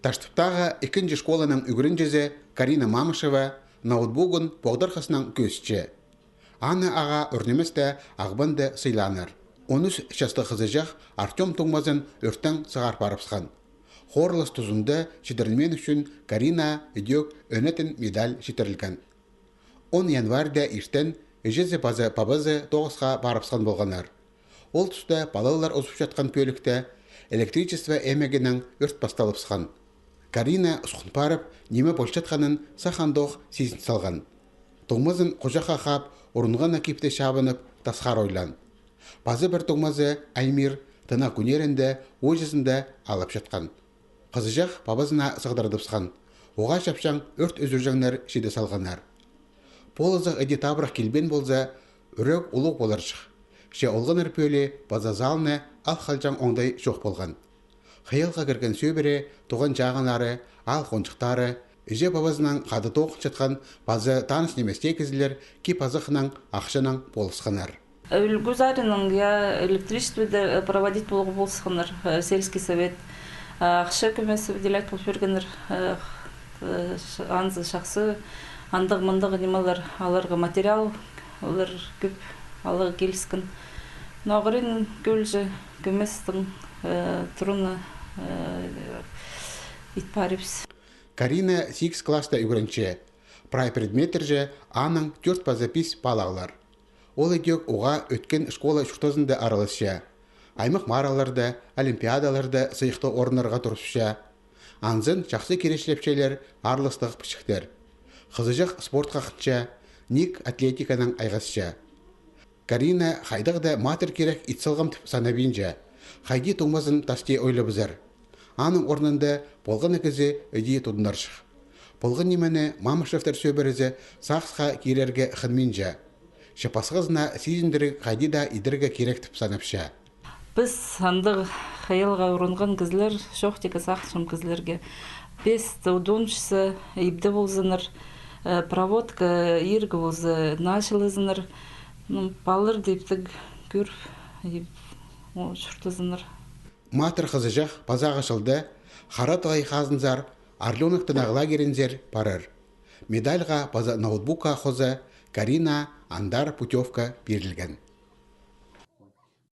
Таштыптағы екінші школаның үгірін жезе Карина Мамышева ноутбугын поғдарқасынан көсче. Аны аға үрнеместі ағбанды сыйланыр. 13 шасты қызы жақ Артем Тоңмазын өрттен сығар парыпсқан. Хорлас тұзынды шидірілмен үшін Карина үдек өнетін медаль шитірілген. 10 январда иштен ежезе пабызы тоғысқа парыпсқан болғанар. Ол тұста балалар осып жатқан пөлікті электричество әмегінің өрт басталыпсқан. Карина ұсқын парып, неме болшатқанын сақандоқ сезін салған. Тоңмазын қожақа қап, орынған акипте шабынып, тасқар ойлан. Базы бір Тоңмазы Аймир тына күнерінде ойжызында алып жатқан. Қызы жақ бабазына сығдырдыпсқан. Оға шапшаң өрт өзіржаңнар шеде салғанар. Полызық әде табырақ келбен болса, үрек ұлық болар шық. Ше олғын үрпөлі база залыны ал қалжаң оңдай жоқ болған. Қиылға кірген сөбірі, туған жағынары, ал қоншықтары, үзе бабазынан қады тоқ жатқан базы таныс неместе кезілер ки пазықынан ақшынан болысқанар. Гузаринның электричестводы проводить болғы болысқанар, сельский совет. Ақша көмесі выделять болып бергенер, анзы шақсы, андық-мындық немалар, аларға материал, олар көп, алығы келіскен. Нағырын көлжі көместің тұрыны итпарипс. Карина 6 класста үгірінче. Прай предметер же аның 4 пазапис балағылар. Ол едек оға өткен школа шуқтозында аралысша. Аймақ мараларды, олимпиадаларды сыйықты орынарға тұрысша. Анзын жақсы керешлепшелер арлыстық пішіктер. Қызыжық спортқа қытша, ник атлетиканың айғасша. Карина хайдағда матыр керек итсылғым санабинжа. Хайди Тоңмазын тасте ойлы бұзар. Аның орнында болған әкізі өдей тұдынаршық. Болған немені Мамышевтер сөбірізі сақсқа керерге қынминжа. Шапасығызына сезіндірі хайди да идірге керек тіп санапша. Біз андық қайылға ұрынған кізлер, шоқ тегі сақшым кізлерге. Бес таудоншысы ебді болзыныр, проводка ергі болзы нашылызыныр, балыр дептік көр шұртызыныр. Матыр қызы жақ базаға шылды, қаратылай қазынзар, арлионық тынағыла керензер парыр. Медальға база ноутбукқа қозы Карина Андар путевка берілген.